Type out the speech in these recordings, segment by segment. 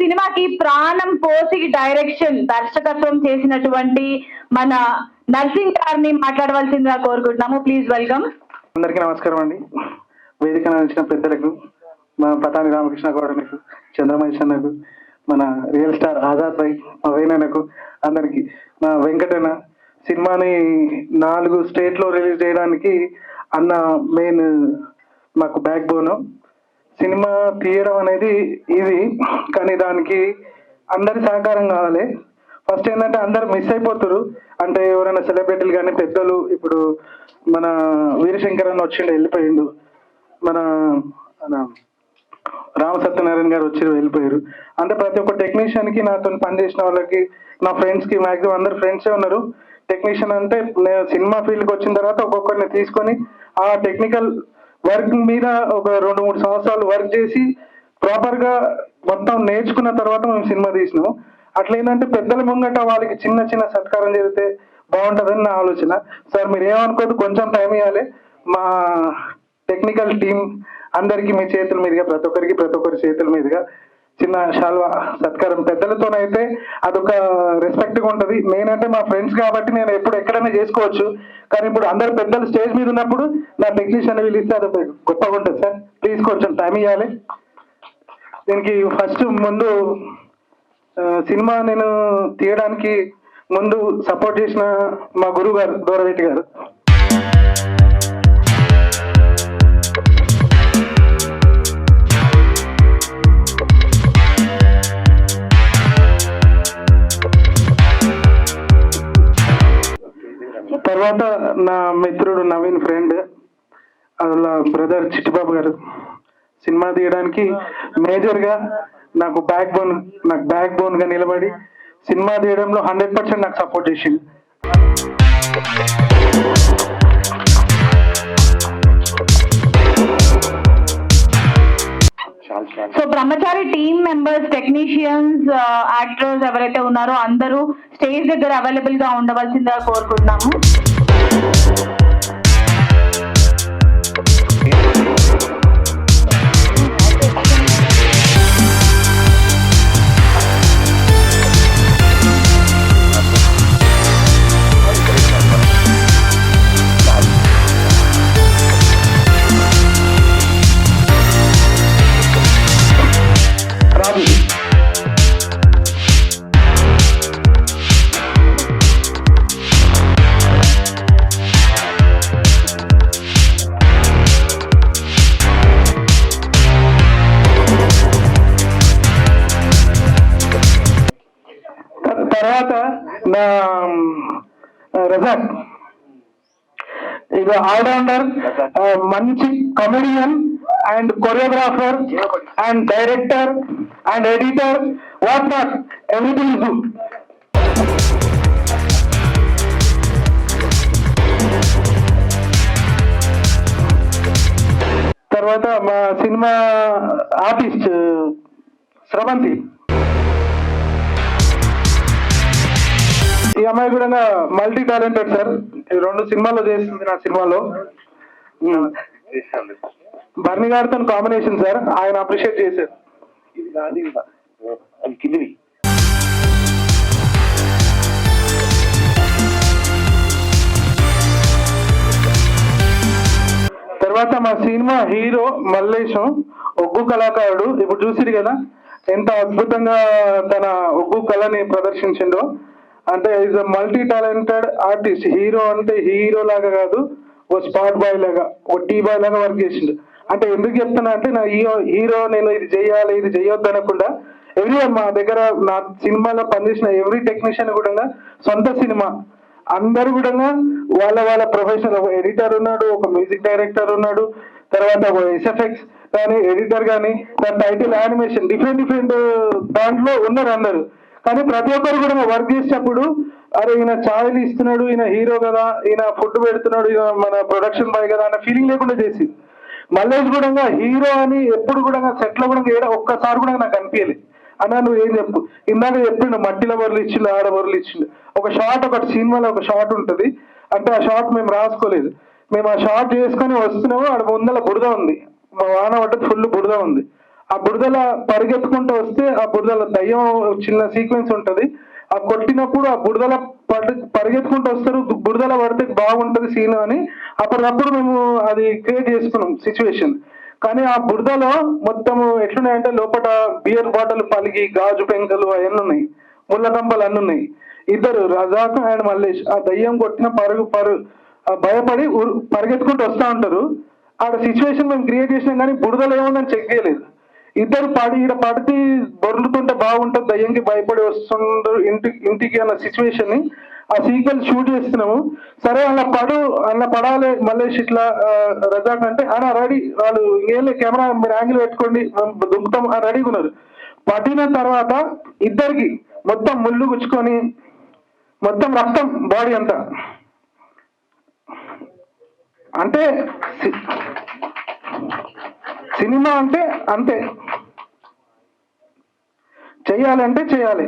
సినిమాకి ప్రాణం పోసి డైరెక్షన్ దర్శకత్వం చేసినటువంటి మన నర్సింగ్ గారిని మాట్లాడవలసిందిగా కోరుకుంటున్నాము. Please welcome. అందరికీ నమస్కారం అండి. వేదిక నడిచిన పెద్దలకు, మా పటాని రామకృష్ణ గౌడలకు, చంద్రమహేష్ అన్నకు, మన రియల్ స్టార్ ఆజాద్ భాయ్, మా వేణన్నకు, అందరికి, మా వెంకటన్న సినిమాని 4 స్టేట్లో రిలీజ్ చేయడానికి అన్న మెయిన్ మాకు బ్యాక్ బోను. సినిమా తీయడం అనేది ఇది, కానీ దానికి అందరి సహకారం కావాలి. ఫస్ట్ ఏంటంటే అందరు మిస్ అయిపోతారు. అంటే ఎవరైనా సెలబ్రిటీలు కానీ పెద్దలు, ఇప్పుడు మన వీరశంకర్ అన్న వచ్చిండు, వెళ్ళిపోయిండు. మన రామ సత్యనారాయణ గారు వచ్చి వెళ్ళిపోయారు. అంటే ప్రతి ఒక్క టెక్నీషియన్కి, నాతో పనిచేసిన వాళ్ళకి, నా ఫ్రెండ్స్కి, మ్యాక్సిమం అందరు ఫ్రెండ్సే ఉన్నారు. టెక్నీషియన్ అంటే నేను సినిమా ఫీల్డ్కి వచ్చిన తర్వాత ఒక్కొక్కరిని తీసుకొని ఆ టెక్నికల్ వర్క్ మీద ఒక 2-3 సంవత్సరాలు వర్క్ చేసి ప్రాపర్గా మొత్తం నేర్చుకున్న తర్వాత మేము సినిమా తీసినాం. అట్లా ఏంటంటే పెద్దల ముంగట వాళ్ళకి చిన్న చిన్న సత్కారం జరిగితే బాగుంటుందని నా ఆలోచన. సార్ మీరు ఏమనుకోదు, కొంచెం టైం ఇవ్వాలి. మా టెక్నికల్ టీం అందరికీ మీ చేతుల మీదుగా, ప్రతి ఒక్కరి చేతుల మీదుగా చిన్న శాల్వా సత్కారం. పెద్దలతోనైతే అదొక రెస్పెక్ట్గా ఉంటుంది. నేనంటే మా ఫ్రెండ్స్ కాబట్టి నేను ఎప్పుడు ఎక్కడైనా చేసుకోవచ్చు, కానీ ఇప్పుడు అందరు పెద్దలు స్టేజ్ మీద ఉన్నప్పుడు నా టెక్నీషియన్ పిలిస్తే అది గొప్పగా ఉంటుంది. సార్ ప్లీజ్ కొంచెం టైం ఇవ్వాలి. దీనికి ఫస్ట్ ముందు సినిమా నేను తీయడానికి ముందు సపోర్ట్ చేసిన మా గురువు గారు దూరరెడ్డి గారు. తర్వాత నా మిత్రుడు నవీన్ ఫ్రెండ్, అలా బ్రదర్ చిట్టిబాబు గారు. సినిమా తీయడానికి మేజర్గా నాకు బ్యాక్ బోన్గా నిలబడి సినిమా తీయడంలో 100% నాకు సపోర్ట్ చేసింది. సో బ్రహ్మచారి టీమ్ మెంబర్స్, టెక్నీషియన్స్, యాక్టర్స్ ఎవరైతే ఉన్నారో అందరూ స్టేజ్ దగ్గర అవైలబుల్ గా ఉండవలసిందిగా కోరుకుంటున్నాము. తర్వాత నా రజాక్, ఇది ఆల్రౌండర్, మంచి comedian and choreographer and director and editor, what not, everything is good. తర్వాత మా సినిమా ఆర్టిస్ట్ స్రవంతి. ఈ అమ్మాయి కూడా మల్టీ టాలెంటెడ్ సార్. 2 సినిమాల్లో చేస్తుంది. నా సినిమాలో బర్నీ గారితో కాంబినేషన్ సార్, ఆయన అప్రిషియేట్ చేశారు. తర్వాత మా సినిమా హీరో మల్లేశం, ఒగ్గు కళాకారుడు. ఇప్పుడు చూసిరు కదా ఎంత అద్భుతంగా తన ఒగ్గు కళని ప్రదర్శించిండో. అంటే is a multi talented artist. Hero అంటే హీరో లాగా కాదు, ఓ స్పాట్ బాయ్ లాగా, ఓ టీ బాయ్ లాగా వర్క్ చేసిండు. అంటే ఎందుకు చెప్తున్నా అంటే, నా హీరో నేను ఇది చెయ్యాలి, ఇది చెయ్యొద్దు అనకుండా ఎవ్రీవన్ మా దగ్గర నా సినిమాలో పనిచేసిన ఎవ్రీ టెక్నీషియన్ కూడా సొంత సినిమా, అందరూ కూడా వాళ్ళ ప్రొఫెషనల్, ఒక ఎడిటర్ ఉన్నాడు, ఒక మ్యూజిక్ డైరెక్టర్ ఉన్నాడు, తర్వాత ఒక ఎస్ఎఫ్ఎక్స్ కానీ ఎడిటర్ కానీ, దాని టైటిల్ యానిమేషన్, డిఫరెంట్ దాంట్లో ఉన్నారు అందరు. కానీ ప్రతి ఒక్కరు కూడా వర్క్ చేసేటప్పుడు అరే ఈయన ఛాయలు ఇస్తున్నాడు, ఈయన హీరో కదా, ఈయన ఫుడ్ పెడుతున్నాడు, ఈయన మన ప్రొడక్షన్ బాయ్ కదా అన్న ఫీలింగ్ లేకుండా చేసి, మల్లేష్ కూడా హీరో అని ఎప్పుడు కూడా సెట్లో కూడా ఒక్కసారి కూడా నాకు అనిపించలేదు. అన్నా నువ్వు ఏం చెప్పు, ఇందాక చెప్పిండు మట్టిలో బొర్రలు ఇచ్చిండు, ఆడ బొర్రలు ఇచ్చిండు. ఒక షాట్, ఒక సినిమాలో ఒక షాట్ ఉంటుంది, అంటే ఆ షాట్ మేము రాసుకోలేదు. మేము ఆ షాట్ చేసుకొని వస్తున్నాము, ఆడ ముందల బురద ఉంది, మా వాన పడ్డది, ఫుల్ బురద ఉంది. ఆ బురదల పరిగెత్తుకుంటూ వస్తే ఆ బురదల దయ్యం చిన్న సీక్వెన్స్ ఉంటది. ఆ కొట్టినప్పుడు ఆ బురదల పరిగెత్తుకుంటూ వస్తారు, బురదల పడితే బాగుంటది సీన్ అని అప్పటికప్పుడు మేము అది క్రియేట్ చేసుకున్నాం సిచ్యువేషన్. కానీ ఆ బురదలో మొత్తం ఎట్లున్నాయంటే లోపల బియర్ బాటిల్ పలిగి గాజు పెంకలు అవన్నీ ఉన్నాయి, ముళ్ళ కంపలు అన్నీ ఉన్నాయి. ఇద్దరు రజాక్ అండ్ మల్లేష్ ఆ దయ్యం కొట్టిన భయపడి పరిగెత్తుకుంటూ వస్తూ ఉంటారు. ఆడ సిచ్యువేషన్ మేము క్రియేట్ చేసినాం కానీ బురదలో ఏముందని చెక్ చేయలేదు. ఇద్దరు పడితే బొర్లుతుంటే బాగుంటుంది, దయ్యంకి భయపడి వస్తుండ్రు ఇంటికి అన్న సిచ్యువేషన్ ని ఆ సీక్వెన్స్ షూట్ చేస్తున్నాము. సరే అలా పడాలి మల్లేష్ ఇట్లా రజాక్ అంటే అలా రెడీ, వాళ్ళు ఏం కెమెరా మీరు యాంగిల్ పెట్టుకోండి దుంకుతాం అని రెడీగా ఉన్నారు. పడిన తర్వాత ఇద్దరికి మొత్తం ముళ్ళు గుచ్చుకొని మొత్తం రక్తం బాడీ అంతా. అంటే సినిమా అంటే అంతే, చెయ్యాలంటే చేయాలి,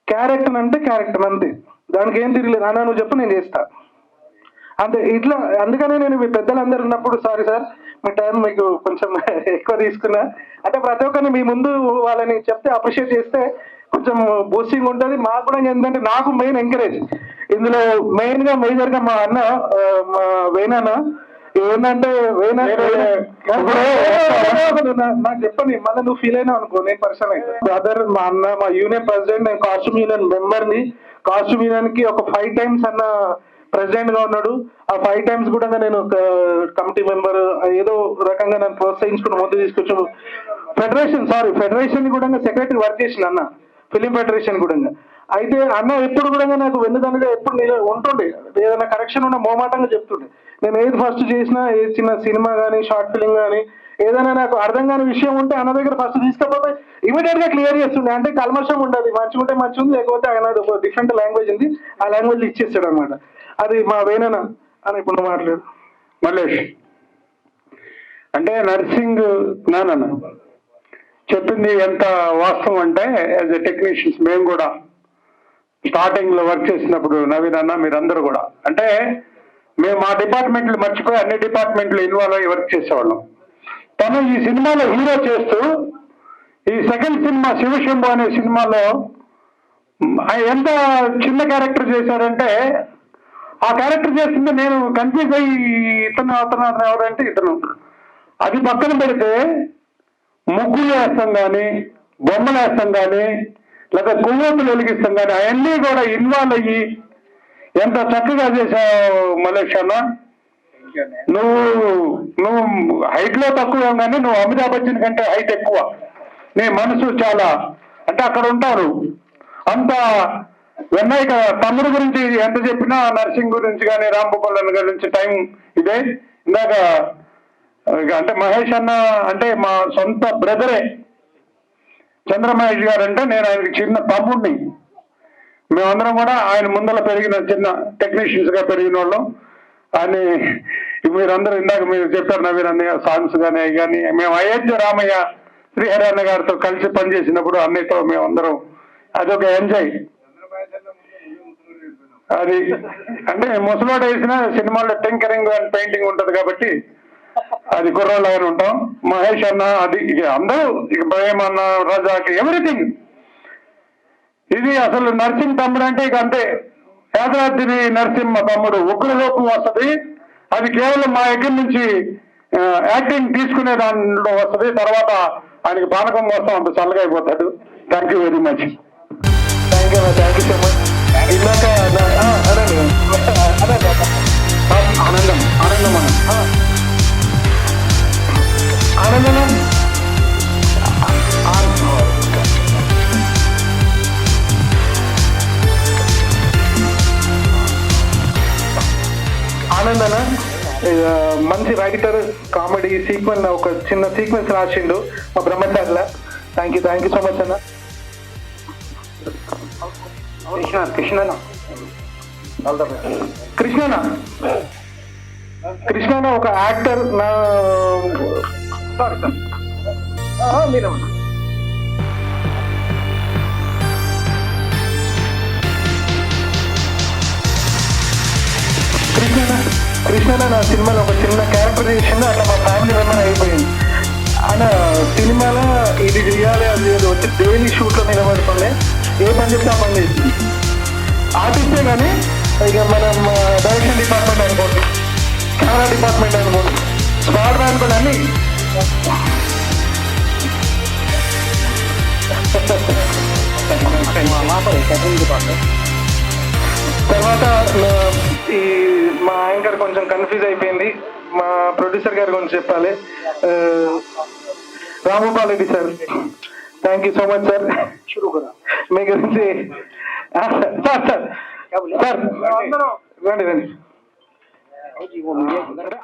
క్యారెక్టర్ అంటే క్యారెక్టర్ అంతే, దానికి ఏం తిరగలేదు. అన్నా నువ్వు చెప్పు నేను చేస్తా అంతే ఇట్లా. అందుకనే నేను మీ పెద్దలందరూ ఉన్నప్పుడు సారీ సార్ మీ టైం మీకు కొంచెం ఎక్కువ తీసుకున్నా. అంటే ప్రతి ఒక్కరిని మీ ముందు వాళ్ళని చెప్తే అప్రిషియేట్ చేస్తే కొంచెం బూస్టింగ్ ఉంటుంది. మాకు కూడా ఏంటంటే నాకు మెయిన్ ఎంకరేజ్ ఇందులో మేజర్ గా మా అన్న మా వేణన్న ఏంటంటే నాకు చెప్పండి మళ్ళీ నువ్వు ఫీల్ అయినావు అనుకో నేను పర్సన్ అయితే. బ్రదర్ మా అన్న మా యూనియన్ ప్రెసిడెంట్, నేను కాస్ట్యూమ్ యూనియన్ మెంబర్ ని. కాస్ట్యూమ్ యూనియన్ కి ఒక 5 times అన్న ప్రెసిడెంట్ గా ఉన్నాడు. ఆ 5 times కూడా నేను కమిటీ మెంబర్ ఏదో రకంగా నన్ను ప్రోత్సహించుకుని ముందు తీసుకొచ్చు. ఫెడరేషన్ కూడా సెక్రటరీ వర్క్ చేసిన అన్న, ఫిలిం ఫెడరేషన్ కూడా. అయితే అన్న ఎప్పుడు కూడా నాకు వెన్నుదన్నుగా ఎప్పుడు నేను ఉంటుండే, ఏదైనా కరెక్షన్ ఉన్న మోమాటంగా చెప్తుండే. నేను ఏది ఫస్ట్ చేసినా, ఏ చిన్న సినిమా కానీ షార్ట్ ఫిలిం కానీ ఏదైనా నాకు అర్థం కాని విషయం ఉంటే అన్న దగ్గర ఫస్ట్ తీసుకపోతే ఇమీడియట్ గా క్లియర్ చేస్తుండే. అంటే కల్మషం ఉండదు, మంచిగా ఉంటే మంచిగా ఉంది, లేకపోతే ఆయన ఒక డిఫరెంట్ లాంగ్వేజ్ ఉంది, ఆ లాంగ్వేజ్ ఇచ్చేస్తాడు అనమాట. అది మా వేణన అని ఇప్పుడు మాట్లాడు. మల్లేష్ అంటే నర్సింగ్ నాన్న చెప్పింది ఎంత వాస్తవం అంటే యాజ్ ఎ టెక్నీషియన్స్ మేము కూడా స్టార్టింగ్ లో వర్క్ చేసినప్పుడు నవీన్ అన్న మీరందరూ కూడా అంటే మేము మా డిపార్ట్మెంట్లు మర్చిపోయి అన్ని డిపార్ట్మెంట్లు ఇన్వాల్వ్ అయ్యి వర్క్ చేసేవాళ్ళం. తను ఈ సినిమాలో హీరో చేస్తూ ఈ సెకండ్ సినిమా శివశంభు అనే సినిమాలో ఎంత చిన్న క్యారెక్టర్ చేశారంటే ఆ క్యారెక్టర్ చేస్తుంటే నేను కన్ఫ్యూజ్ అయ్యి ఇతను ఎవరంటే ఇతను. అది పక్కన పెడితే ముగ్గులు వేస్తాం కానీ, బొమ్మలు వేస్తాం కానీ, లేదా కొవ్వొత్తులు వెలిగిస్తాం కానీ అవన్నీ కూడా ఇన్వాల్వ్ అయ్యి ఎంత చక్కగా చేశావు మలేష్ అన్న. నువ్వు హైట్ లో తక్కువ కానీ నువ్వు అమితాబ్ బచ్చన్ కంటే హైట్ ఎక్కువ. నీ మనసు చాలా అంటే అక్కడ ఉంటారు అంత. వెన్నయ్య తమ్ముడు గురించి ఎంత చెప్పినా నర్సింగ్ గురించి కానీ రాంభూపాల్ గురించి టైం ఇదే. ఇందాక అంటే మహేష్ అన్న అంటే మా సొంత బ్రదరే. చంద్రమహేష్ గారు అంటే నేను ఆయనకి చిన్న తమ్ముడిని. మేమందరం కూడా ఆయన ముందర పెరిగిన చిన్న టెక్నీషియన్స్ గా పెరిగిన వాళ్ళం. ఆయన మీరందరూ ఇందాక మీరు చెప్పారు నవీన్ అన్నయ్య సాంగ్స్ కానీ అవి కానీ మేము అయోధ్య రామయ్య శ్రీహరి అన్న గారితో కలిసి పనిచేసినప్పుడు అన్నయ్యతో మేమందరం అదొక ఎంజాయ్. అది అంటే ముసలోడు వేసిన సినిమాలో టింకరింగ్ అండ్ పెయింటింగ్ ఉంటది కాబట్టి అది కుర్రోళ్ళు ఆయన ఉంటాం. మహేష్ అన్న అది అందరూ ఇక భయం అన్న రజాకి ఎవ్రీథింగ్. ఇది అసలు నర్సింగ్ తమ్ముడు అంటే ఇక అంతే. యాదాద్రి నరసింహ తమ్ముడు ఉగ్రరూపం వస్తుంది. అది కేవలం మా దగ్గర నుంచి యాక్టింగ్ తీసుకునే దానిలో వస్తుంది. తర్వాత ఆయనకి పానకం కోసం అంత చల్లగా అయిపోతాడు. Thank you very much. Thank you so much. ఇందాక ఆనందం ఆనందం ఆనందం ఆనందన మంచి రైటర్, కామెడీ సీక్వెన్స్ ఒక చిన్న సీక్వెన్స్ రాసిండు మా బ్రహ్మచారిలా. థ్యాంక్ యూ సో మచ్ అన్న. కృష్ణ ఒక యాక్టర్ నా మీరు కృష్ణ కృష్ణ నా సినిమాలో ఒక చిన్న క్యారెక్టర్ చేసిండు, అట్లా మా ఫ్యామిలీ మెంబర్ అయిపోయింది. ఆయన సినిమాలో ఇది చేయాలి అది ఇది వచ్చి డైలీ షూట్లో నిలబడుతుండే, ఏ పని చెప్తే ఆ పని చేస్తుంది. ఆర్టిస్టే కానీ ఇక మనం డైరెక్షన్ డిపార్ట్మెంట్ అనుకోండి, కెమెరా డిపార్ట్మెంట్ అనుకోండి, స్పాట్ అనుకోండి, అన్ని తర్వాత ఈ మా యాంకర్ కొంచెం కన్ఫ్యూజ్ అయిపోయింది. మా ప్రొడ్యూసర్ గారి గురించి చెప్పాలి. Ramagopal Reddy sir, thank you so much sir. మీ గురించి సార్ సార్ సార్ రండి రండి.